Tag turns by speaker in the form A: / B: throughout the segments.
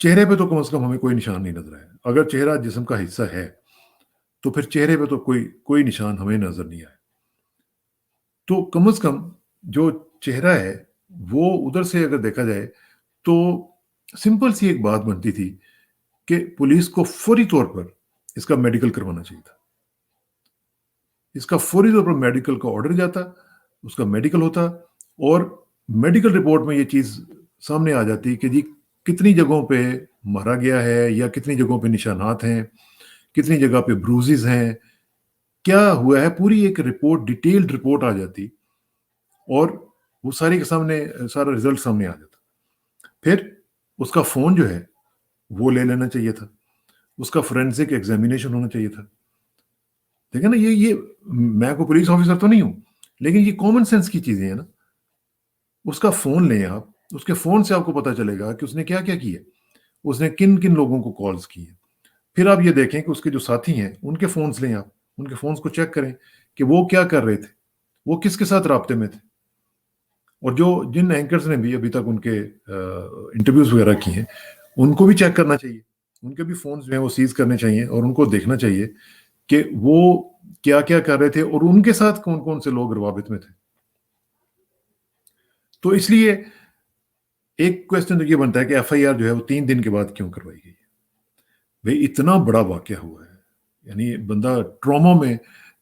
A: چہرے پہ تو کم از کم ہمیں کوئی نشان نہیں نظر آیا. اگر چہرہ جسم کا حصہ ہے تو پھر چہرے پہ تو کوئی نشان ہمیں نظر نہیں آیا. تو کم از کم جو چہرہ ہے وہ ادھر سے اگر دیکھا جائے تو سمپل سی ایک بات بنتی تھی کہ پولیس کو فوری طور پر اس کا میڈیکل کروانا چاہیے تھا. اس کا فوری طور پر میڈیکل کا آرڈر جاتا, اس کا میڈیکل ہوتا, اور میڈیکل رپورٹ میں یہ چیز سامنے آ جاتی کہ جی کتنی جگہوں پہ مارا گیا ہے, یا کتنی جگہوں پہ نشانات ہیں, کتنی جگہ پہ بروزز ہیں, کیا ہوا ہے, پوری ایک رپورٹ, ڈیٹیلڈ رپورٹ آ جاتی, اور وہ سارے کے سامنے سارا رزلٹ سامنے آ جاتا. پھر اس کا فون جو ہے وہ لے لینا چاہیے تھا, اس کا فورینسک ایگزامینیشن ہونا چاہیے تھا. دیکھیں نا, یہ میں کوئی پولیس آفیسر تو نہیں ہوں, لیکن یہ کامن سینس کی چیزیں ہیں نا. اس کا فون لیں آپ, اس کے فون سے آپ کو پتا چلے گا کہ اس نے کیا کیا کیا, اس نے کن کن لوگوں کو کالز کی ہیں. پھر آپ یہ دیکھیں کہ اس کے جو ساتھی ہیں ان کے فونز لیں آپ, ان کے فونز کو چیک کریں کہ وہ کیا کر رہے تھے, وہ کس کے ساتھ رابطے میں تھے. اور جن اینکرز نے بھی ابھی تک ان کے انٹرویوز وغیرہ کی ہیں ان کو بھی چیک کرنا چاہیے, ان کے بھی فونز جو ہیں وہ سیز کرنے چاہیے, اور ان کو دیکھنا چاہیے کہ وہ کیا کیا کر رہے تھے اور ان کے ساتھ کون کون سے لوگ روابط میں تھے. تو اس لیے ایک کوشچن تو یہ بنتا ہے کہ ایف آئی آر جو ہے وہ 3 دن کے بعد کیوں کروائی گئی ہے. بھئی اتنا بڑا واقعہ ہوا ہے, یعنی بندہ ٹراما میں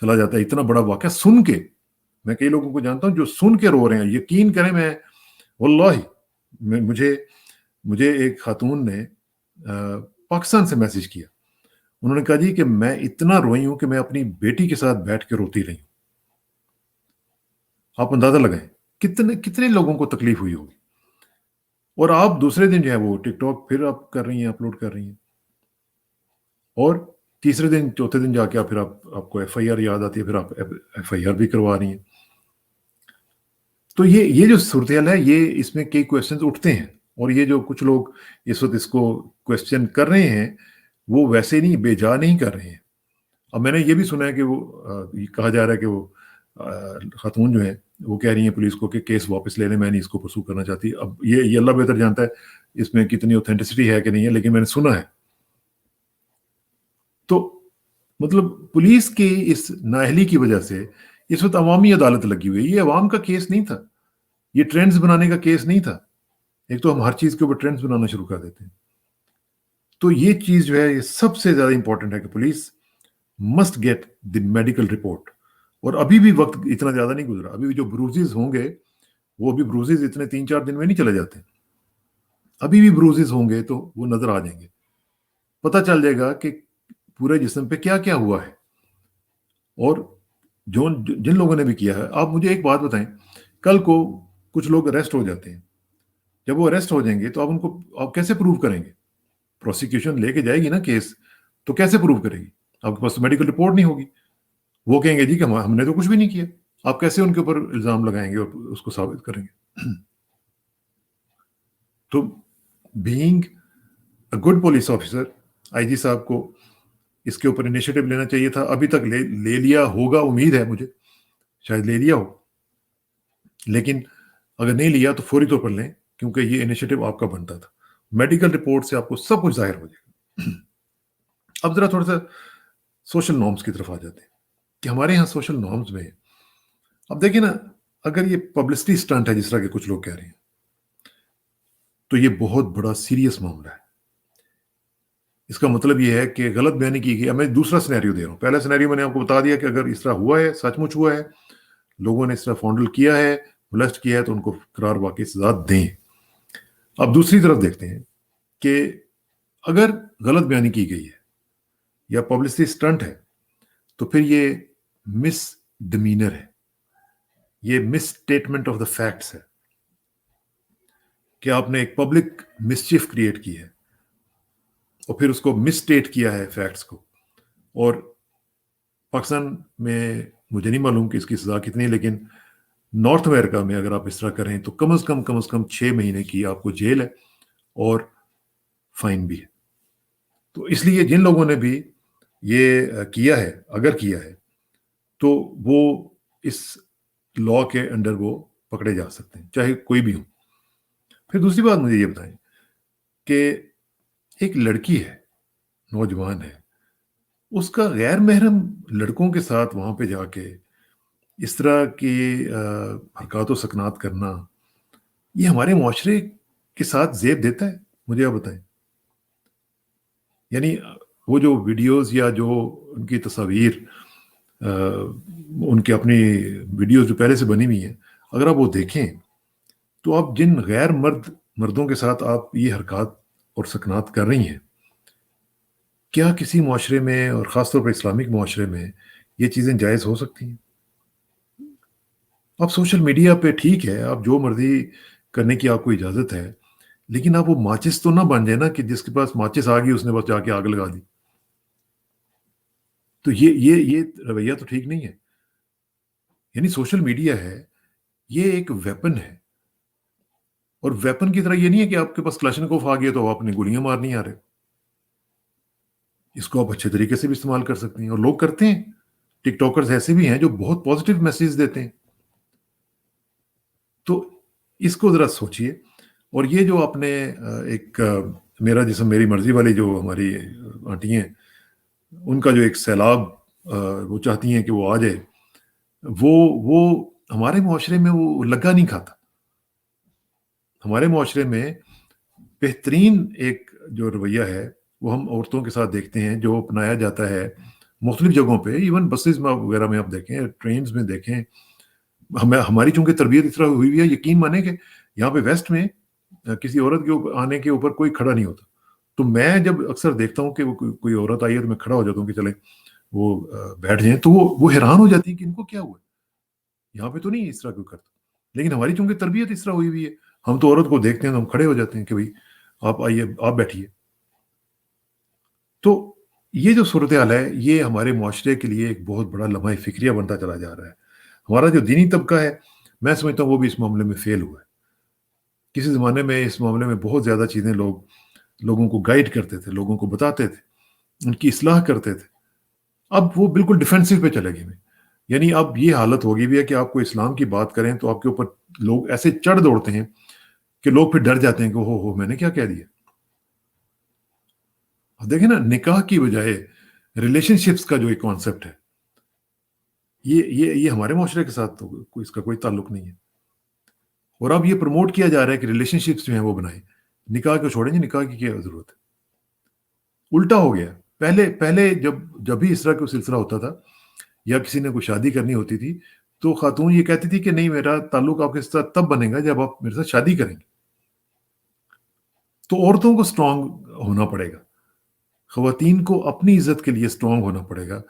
A: چلا جاتا ہے. اتنا بڑا واقعہ سن کے, میں کئی لوگوں کو جانتا ہوں جو سن کے رو رہے ہیں, یقین کریں, میں واللہ مجھے ایک خاتون نے پاکستان سے میسج کیا, انہوں نے کہا جی کہ میں اتنا روئی ہوں کہ میں اپنی بیٹی کے ساتھ بیٹھ کے روتی رہی ہوں. آپ اندازہ لگائیں کتنے لوگوں کو تکلیف ہوئی ہوگی. اور آپ دوسرے دن جو ہے وہ ٹک ٹاک پھر آپ کر رہی ہیں, اپلوڈ کر رہی ہیں, اور تیسرے دن چوتھے دن جا کے پھر آپ کو ایف آئی آر یاد آتی ہے, پھر آپ ایف آئی آر بھی کروا رہی ہیں. تو یہ جو صورتحال ہے, یہ اس میں کئی کوشچنز اٹھتے ہیں, اور یہ جو کچھ لوگ اس وقت اس کو کوشچن کر رہے ہیں وہ ویسے نہیں, بے جا نہیں کر رہے ہیں. اب میں نے یہ بھی سنا ہے کہ وہ یہ کہا جا رہا ہے کہ وہ خاتون جو ہیں وہ کہہ رہی ہیں پولیس کو کہ کیس واپس لے لیں, میں نہیں اس کو پرسو کرنا چاہتی. اب یہ اللہ بہتر جانتا ہے اس میں کتنی اوتھینٹسٹی ہے کہ نہیں ہے, لیکن میں نے سنا ہے. تو مطلب پولیس کی اس نااہلی کی وجہ سے اس وقت عوامی عدالت لگی ہوئی ہے. یہ عوام کا کیس نہیں تھا, یہ ٹرینڈز بنانے کا کیس نہیں تھا. ایک تو ہم ہر چیز کے اوپر ٹرینڈز بنانا شروع کر دیتے ہیں. تو یہ چیز جو ہے یہ سب سے زیادہ امپورٹنٹ ہے کہ police must get the medical report. اور ابھی بھی وقت اتنا زیادہ نہیں گزرا, ابھی بھی جو بروزز ہوں گے وہ بھی بروزز اتنے 3-4 دن میں نہیں چلے جاتے. ابھی بھی بروزز ہوں گے تو وہ نظر آ جائیں گے, پتہ چل جائے گا کہ پورے جسم پہ کیا کیا ہوا ہے. اور جن لوگوں نے بھی کیا ہے, آپ مجھے ایک بات بتائیں, کل کو کچھ لوگ اریسٹ ہو جاتے ہیں, جب وہ اریسٹ ہو جائیں گے تو آپ کیسے پروو کریں گے؟ پروسیکیوشن لے کے جائے گی نا کیس, تو کیسے پروو کرے گی؟ آپ کے پاس میڈیکل رپورٹ نہیں ہوگی. وہ کہیں گے جی کہ ہم نے تو کچھ بھی نہیں کیا. آپ کیسے ان کے اوپر الزام لگائیں گے اور اس کو ثابت کریں گے؟ تو being a good police officer, IG جی صاحب کو اس کے اوپر انیشیٹو لینا چاہیے تھا. ابھی تک لے لیا ہوگا, امید ہے مجھے شاید لے لیا ہو, لیکن اگر نہیں لیا تو فوری طور پر لیں, کیونکہ یہ انیشیٹو آپ کا بنتا تھا. میڈیکل رپورٹ سے آپ کو سب کچھ ظاہر ہو جائے گا. اب ذرا تھوڑا سا سوشل نارمز کی طرف آ جاتے ہیں کہ ہمارے یہاں سوشل نارمز میں, اب دیکھیں نا, اگر یہ پبلسٹی سٹنٹ ہے جس طرح کے کچھ لوگ کہہ رہے ہیں, تو یہ بہت بڑا سیریس معاملہ ہے. اس کا مطلب یہ ہے کہ غلط بیانی کی گئی. میں دوسرا سینیریو دے رہا ہوں. پہلا سینیریو میں نے آپ کو بتا دیا کہ اگر اس طرح ہوا ہے, سچ مچ ہوا ہے, لوگوں نے اس طرح فونڈل کیا ہے, مولسٹ کیا ہے, تو ان کو قرار واقعی سزا دیں. اب دوسری طرف دیکھتے ہیں کہ اگر غلط بیانی کی گئی ہے یا پبلسٹی سٹنٹ ہے, تو پھر یہ مس ڈمینر ہے, یہ مس اسٹیٹمنٹ آف دا فیکٹس ہے کہ آپ نے ایک پبلک مسچیف کریٹ کی ہے اور پھر اس کو مس اسٹیٹ کیا ہے فیکٹس کو. اور پاکستان میں مجھے نہیں معلوم کہ اس کی سزا کتنی ہے, لیکن نارتھ امریکہ میں اگر آپ اس طرح کریں تو کم از کم 6 مہینے کی آپ کو جیل ہے اور فائن بھی ہے. تو اس لیے جن لوگوں نے بھی یہ کیا ہے, اگر کیا ہے, تو وہ اس لا کے انڈر وہ پکڑے جا سکتے ہیں, چاہے کوئی بھی ہو. پھر دوسری بات مجھے یہ بتائیں کہ ایک لڑکی ہے، نوجوان ہے، اس کا غیر محرم لڑکوں کے ساتھ وہاں پہ جا کے اس طرح کی حرکات و سکنات کرنا، یہ ہمارے معاشرے کے ساتھ زیب دیتا ہے؟ مجھے آپ بتائیں. یعنی وہ جو ویڈیوز یا جو ان کی تصاویر، ان کی اپنی ویڈیوز جو پہلے سے بنی ہوئی ہیں، اگر آپ وہ دیکھیں تو آپ جن غیر مردوں کے ساتھ آپ یہ حرکات اور سکنات کر رہی ہیں، کیا کسی معاشرے میں اور خاص طور پر اسلامک معاشرے میں یہ چیزیں جائز ہو سکتی ہیں؟ اب سوشل میڈیا پہ ٹھیک ہے، آپ جو مرضی کرنے کی آپ کو اجازت ہے، لیکن آپ وہ ماچس تو نہ بن جائے نا کہ جس کے پاس ماچس آ گئی اس نے بس جا کے آگ لگا دی. تو یہ رویہ تو ٹھیک نہیں ہے. یعنی سوشل میڈیا ہے، یہ ایک ویپن ہے، اور ویپن کی طرح یہ نہیں ہے کہ آپ کے پاس کلاشنکوف آ گیا تو آپ اپنی گولیاں مارنی آ رہے. اس کو آپ اچھے طریقے سے بھی استعمال کر سکتے ہیں، اور لوگ کرتے ہیں. ٹک ٹاکرز ایسے بھی ہیں جو بہت پازیٹیو میسیج دیتے ہیں. تو اس کو ذرا سوچئے. اور یہ جو آپ نے ایک میرا جسم میری مرضی والی جو ہماری آنٹی ہیں، ان کا جو ایک سیلاب وہ چاہتی ہیں کہ وہ آ جائے، وہ ہمارے معاشرے میں وہ لگا نہیں کھاتا. ہمارے معاشرے میں بہترین ایک جو رویہ ہے وہ ہم عورتوں کے ساتھ دیکھتے ہیں جو اپنایا جاتا ہے مختلف جگہوں پہ، ایون بسز میں وغیرہ میں آپ دیکھیں، ٹرینز میں دیکھیں. ہماری چونکہ تربیت اس طرح ہوئی ہوئی ہے، یقین مانیں کہ یہاں پہ ویسٹ میں کسی عورت کے آنے کے اوپر کوئی کھڑا نہیں ہوتا. تو میں جب اکثر دیکھتا ہوں کہ وہ کوئی عورت آئی ہے تو میں کھڑا ہو جاتا ہوں کہ چلیں وہ بیٹھ جائیں، تو وہ حیران ہو جاتی ہے کہ ان کو کیا ہوا ہے، یہاں پہ تو نہیں اس طرح کوئی کرتا. لیکن ہماری چونکہ تربیت اس طرح ہوئی ہوئی ہے، ہم تو عورت کو دیکھتے ہیں تو ہم کھڑے ہو جاتے ہیں کہ بھائی آپ آئیے، آپ بیٹھیے. تو یہ جو صورتحال ہے یہ ہمارے معاشرے کے لیے ایک بہت بڑا لمحہ فکریہ بنتا چلا جا رہا ہے. ہمارا جو دینی طبقہ ہے، میں سمجھتا ہوں وہ بھی اس معاملے میں فیل ہوا ہے. کسی زمانے میں اس معاملے میں بہت زیادہ چیزیں لوگوں کو گائیڈ کرتے تھے، لوگوں کو بتاتے تھے، ان کی اصلاح کرتے تھے. اب وہ بالکل ڈیفینسو پہ چلے گئے. یعنی اب یہ حالت ہوگی بھی ہے کہ آپ کو اسلام کی بات کریں تو آپ کے اوپر لوگ ایسے چڑھ دوڑتے ہیں کہ لوگ پھر ڈر جاتے ہیں کہ ہو میں نے کیا کہہ دیا. اب دیکھیں نا، نکاح کی بجائے ریلیشن شپس کا جو ایک کانسیپٹ ہے، یہ ہمارے معاشرے کے ساتھ تو اس کا کوئی تعلق نہیں ہے. اور اب یہ پروموٹ کیا جا رہا ہے کہ ریلیشن شپس جو ہیں وہ بنائیں، نکاح کو چھوڑیں گے، نکاح کی کیا ضرورت ہے. الٹا ہو گیا. پہلے جب بھی اس طرح کا سلسلہ ہوتا تھا یا کسی نے کوئی شادی کرنی ہوتی تھی تو خاتون یہ کہتی تھی کہ نہیں، میرا تعلق آپ کے ساتھ تب بنے گا جب آپ میرے ساتھ شادی کریں گے. تو عورتوں کو سٹرونگ ہونا پڑے گا، خواتین کو اپنی عزت کے لیے سٹرونگ ہونا پڑے گا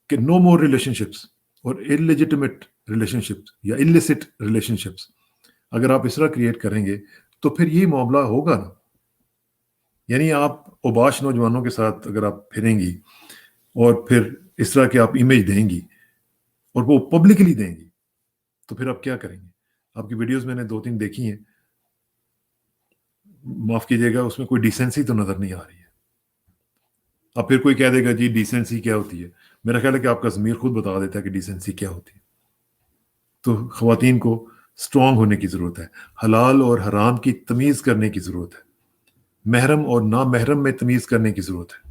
A: کہ نو مور ریلیشن شپس اور انلیجیٹمیٹ ریلیشن شپس یا انلیسٹ ریلیشن شپس. اگر آپ اس طرح کریٹ کریں گے تو پھر یہ معاملہ ہوگا نا. یعنی آپ اوباش نوجوانوں کے ساتھ اگر آپ پھریں گی اور پھر اس طرح کے آپ امیج دیں گی اور وہ پبلکلی دیں گی تو پھر آپ کیا کریں گے؟ آپ کی ویڈیوز میں نے 2-3 دیکھی ہیں، معاف کیجیے گا، اس میں کوئی ڈیسنسی تو نظر نہیں آ رہی ہے. اب پھر کوئی کہہ دے گا جی ڈیسنسی کیا ہوتی ہے. میرا خیال ہے کہ آپ کا ضمیر خود بتا دیتا ہے کہ ڈیسنسی کیا ہوتی ہے. تو خواتین کو سٹرونگ ہونے کی ضرورت ہے، حلال اور حرام کی تمیز کرنے کی ضرورت ہے، محرم اور نامحرم میں تمیز کرنے کی ضرورت ہے.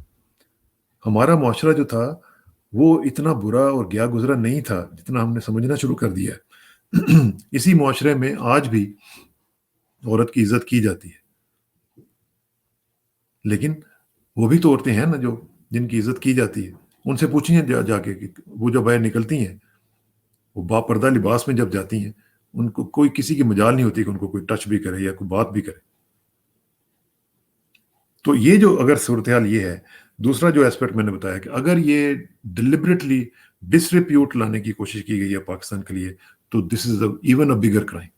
A: ہمارا معاشرہ جو تھا وہ اتنا برا اور گیا گزرا نہیں تھا جتنا ہم نے سمجھنا شروع کر دیا ہے. اسی معاشرے میں آج بھی عورت کی عزت کی جاتی ہے، لیکن وہ بھی تو عورتیں ہیں نا جو جن کی عزت کی جاتی ہے. ان سے پوچھیں جا کے کہ وہ جب باہر نکلتی ہیں، وہ با پردہ لباس میں جب جاتی ہیں، ان کو کوئی کسی کی مجال نہیں ہوتی کہ ان کو کوئی ٹچ بھی کرے یا کوئی بات بھی کرے. تو یہ جو اگر صورتحال یہ ہے، دوسرا جو ایسپیکٹ میں نے بتایا کہ اگر یہ ڈیلیبریٹلی ڈسریپیوٹ لانے کی کوشش کی گئی ہے پاکستان کے لیے تو this is even a bigger crime.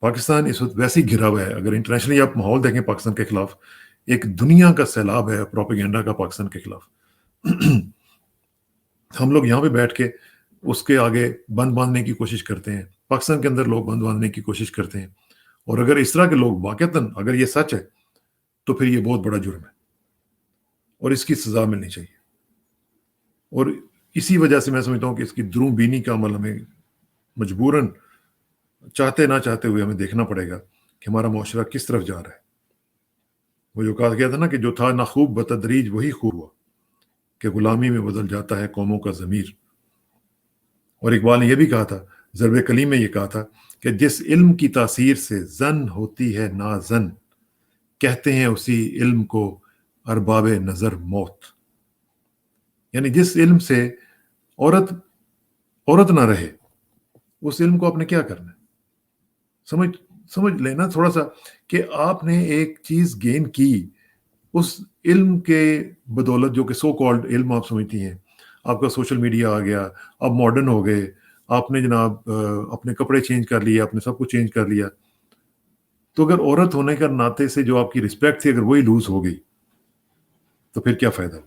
A: Pakistan اس وقت ویسے ہی گھرا ہوا ہے. اگر انٹرنیشنلی آپ ماحول دیکھیں پاکستان کے خلاف، ایک دنیا کا سیلاب ہے پروپیگنڈا کا پاکستان کے خلاف. ہم لوگ یہاں پہ بیٹھ کے اس کے آگے بند باندھنے کی کوشش کرتے ہیں، پاکستان کے اندر لوگ بند باندھنے کی کوشش کرتے ہیں. اور اگر اس طرح کے لوگ واقعتاً اگر یہ سچ ہے تو پھر یہ بہت بڑا جرم ہے اور اس کی سزا ملنی چاہیے. اور اسی وجہ سے میں سمجھتا ہوں کہ اس کی دروں بینی کا عمل ہمیں مجبوراً چاہتے نہ چاہتے ہوئے ہمیں دیکھنا پڑے گا کہ ہمارا معاشرہ کس طرف جا رہا ہے. وہ جو کہا گیا تھا نا کہ جو تھا نہ خوب بتدریج وہی خوب ہوا کہ غلامی میں بدل جاتا ہے قوموں کا ضمیر. اور اقبال نے یہ بھی کہا تھا، ضرب کلیم میں یہ کہا تھا کہ جس علم کی تاثیر سے زن ہوتی ہے نازن، کہتے ہیں اسی علم کو ارباب نظر موت. یعنی جس علم سے عورت نہ رہے، اس علم کو آپ نے کیا کرنا ہے؟ سمجھ لینا تھوڑا سا کہ آپ نے ایک چیز گین کی اس علم کے بدولت، جو کہ سو کالڈ علم آپ سمجھتی ہیں. آپ کا سوشل میڈیا آ گیا، آپ ماڈرن ہو گئے، آپ نے جناب اپنے کپڑے چینج کر لیے، آپ نے سب کچھ چینج کر لیا. تو اگر عورت ہونے کا ناطے سے جو آپ کی رسپیکٹ تھی اگر وہی لوز ہو گئی تو پھر کیا فائدہ؟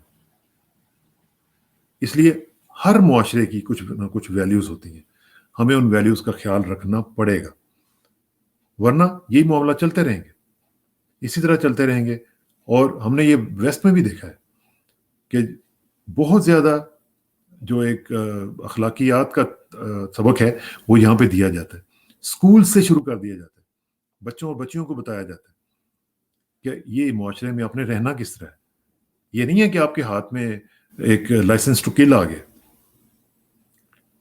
A: اس لیے ہر معاشرے کی کچھ نہ کچھ ویلیوز ہوتی ہیں، ہمیں ان ویلیوز کا خیال رکھنا پڑے گا، ورنہ یہی معاملہ چلتے رہیں گے، اسی طرح چلتے رہیں گے. اور ہم نے یہ ویسٹ میں بھی دیکھا ہے کہ بہت زیادہ جو ایک اخلاقیات کا سبق ہے وہ یہاں پہ دیا جاتا ہے، اسکول سے شروع کر دیا جاتا ہے، بچوں اور بچیوں کو بتایا جاتا ہے کہ یہ معاشرے میں آپ نے رہنا کس طرح ہے. یہ نہیں ہے کہ آپ کے ہاتھ میں ایک لائسنس ٹو کل آ گیا،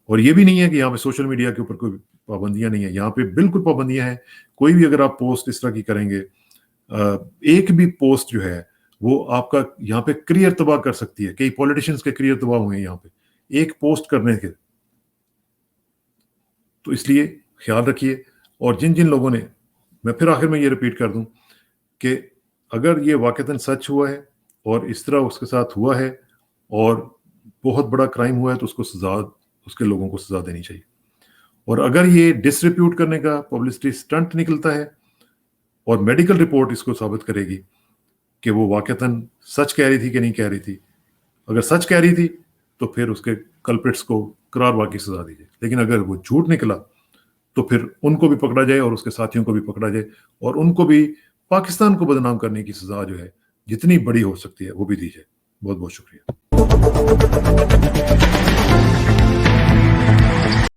A: اور یہ بھی نہیں ہے کہ یہاں پہ سوشل میڈیا کے اوپر کوئی پابندیاں نہیں ہیں. یہاں پہ بالکل پابندیاں ہیں. کوئی بھی اگر آپ پوسٹ اس طرح کی کریں گے، ایک بھی پوسٹ جو ہے وہ آپ کا یہاں پہ کریئر تباہ کر سکتی ہے. کئی پولیٹیشنز کے کریئر تباہ ہوئے ہیں یہاں پہ ایک پوسٹ کرنے کے. تو اس لیے خیال رکھیے. اور جن لوگوں نے، میں پھر آخر میں یہ ریپیٹ کر دوں کہ اگر یہ واقعتاً سچ ہوا ہے اور اس طرح اس کے ساتھ ہوا ہے اور بہت بڑا کرائم ہوا ہے تو اس کو سزا، اس کے لوگوں کو سزا دینی چاہیے. اور اگر یہ ڈسریپیوٹ کرنے کا پبلسٹی سٹنٹ نکلتا ہے اور میڈیکل رپورٹ اس کو ثابت کرے گی کہ وہ واقعتاً سچ کہہ رہی تھی کہ نہیں کہہ رہی تھی، اگر سچ کہہ رہی تھی تو پھر اس کے کلپریٹس کو قرار واقعی سزا دیجیے. لیکن اگر وہ جھوٹ نکلا تو پھر ان کو بھی پکڑا جائے اور اس کے ساتھیوں کو بھی پکڑا جائے، اور ان کو بھی پاکستان کو بدنام کرنے کی سزا جو ہے جتنی بڑی ہو سکتی ہے وہ بھی دی جائے. بہت بہت شکریہ.